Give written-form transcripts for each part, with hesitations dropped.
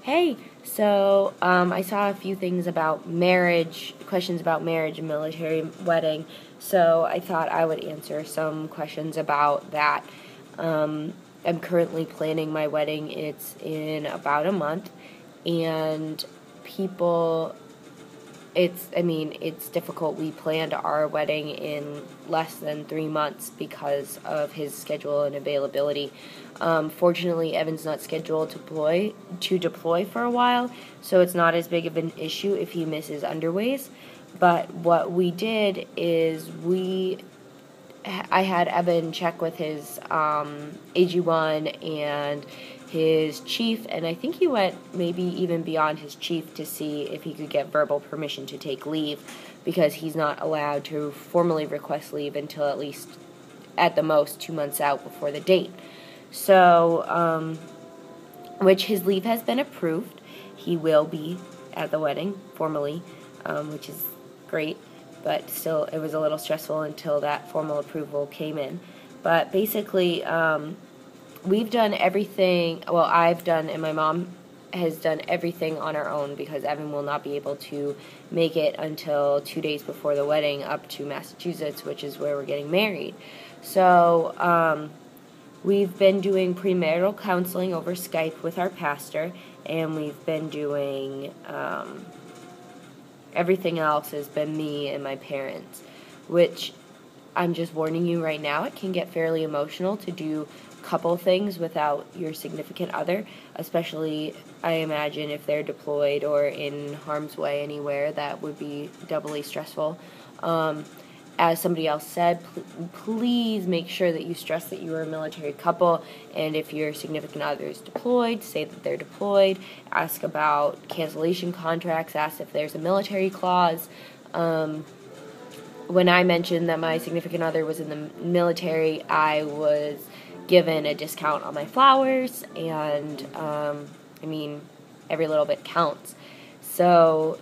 Hey, so I saw a few things about marriage, questions about marriage and military wedding, so I thought I would answer some questions about that. I'm currently planning my wedding. It's in about a month, and people, it's difficult. We planned our wedding in less than 3 months because of his schedule and availability. Fortunately, Evan's not scheduled to deploy for a while, so it's not as big of an issue if he misses underways. But what we did is I had Evan check with his AG1 and his chief, and I think he went maybe even beyond his chief to see if he could get verbal permission to take leave, because he's not allowed to formally request leave until at least, at the most, 2 months out before the date. So, which his leave has been approved. He will be at the wedding formally, which is great, but still it was a little stressful until that formal approval came in. But basically, we've done everything, well, I've done, and my mom has done everything on our own, because Evan will not be able to make it until 2 days before the wedding up to Massachusetts, which is where we're getting married. So, we've been doing premarital counseling over Skype with our pastor, and we've been doing, everything else has been me and my parents, which I'm just warning you right now, it can get fairly emotional to do couple things without your significant other, especially, I imagine, if they're deployed or in harm's way anywhere. That would be doubly stressful. As somebody else said, please make sure that you stress that you are a military couple, and if your significant other is deployed, say that they're deployed. Ask about cancellation contracts, ask if there's a military clause. When I mentioned that my significant other was in the military, I was given a discount on my flowers, and every little bit counts. So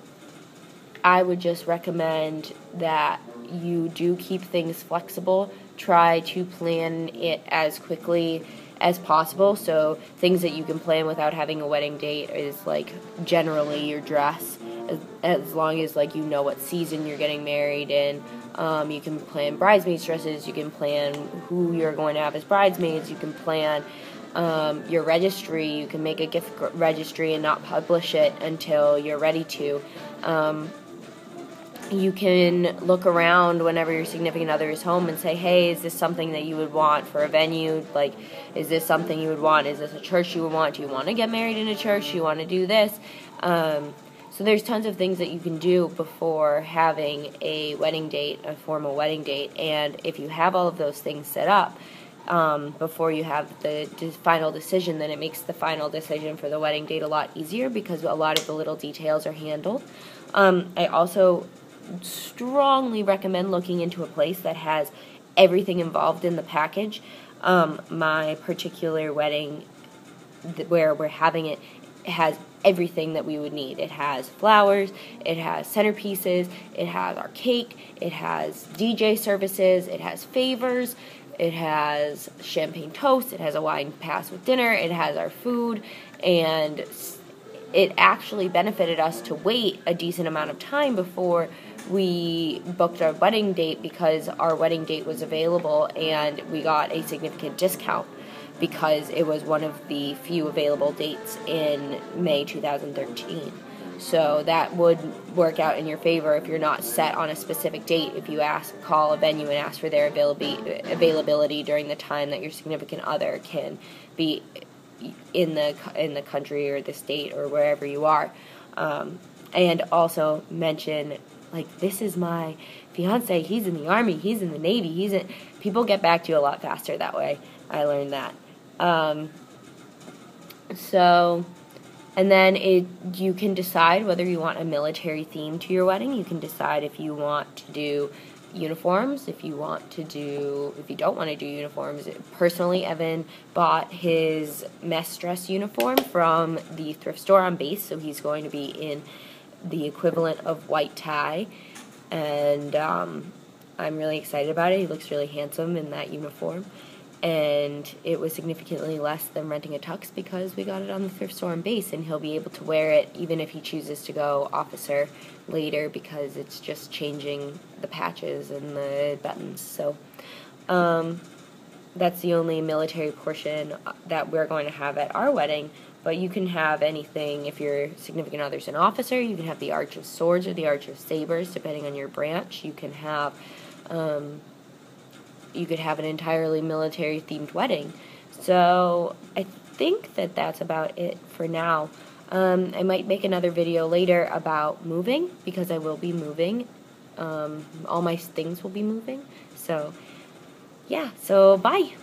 I would just recommend that you do keep things flexible. Try to plan it as quickly as possible. So things that you can plan without having a wedding date is like generally your dress, as long as you know what season you're getting married in. You can plan bridesmaids dresses, you can plan who you're going to have as bridesmaids, you can plan your registry, you can make a gift registry and not publish it until you're ready to. You can look around whenever your significant other is home and say, hey, is this something that you would want for a venue? Is this something you would want? Is this a church you would want? Do you want to get married in a church? Do you want to do this? So there's tons of things that you can do before having a wedding date, a formal wedding date. And if you have all of those things set up before you have the final decision, then it makes the final decision for the wedding date a lot easier, because a lot of the little details are handled. I also strongly recommend looking into a place that has everything involved in the package. My particular wedding, where we're having it, has everything that we would need. It has flowers, it has centerpieces, it has our cake, it has DJ services, it has favors, it has champagne toast, it has a wine pass with dinner, it has our food, and it actually benefited us to wait a decent amount of time before we booked our wedding date, because our wedding date was available and we got a significant discount because it was one of the few available dates in May 2013. So that would work out in your favor if you're not set on a specific date. If you call a venue and ask for their availability during the time that your significant other can be in the country or the state or wherever you are. And also mention, this is my fiance, he's in the Army, he's in the Navy, people get back to you a lot faster that way. I learned that. And then you can decide whether you want a military theme to your wedding. You can decide if you want to do uniforms, if you don't want to do uniforms. Personally, Evan bought his mess dress uniform from the thrift store on base, so he's going to be in the equivalent of white tie, and I'm really excited about it. He looks really handsome in that uniform. and it was significantly less than renting a tux because we got it on the thrift store on base, and he'll be able to wear it even if he chooses to go officer later because it's just changing the patches and the buttons. So that's the only military portion that we're going to have at our wedding. But you can have anything. If your significant other's an officer, you can have the Arch of Swords or the Arch of Sabers, depending on your branch. You can have, you could have an entirely military-themed wedding. So I think that that's about it for now. I might make another video later about moving, because I will be moving. All my things will be moving. So, yeah. So, bye.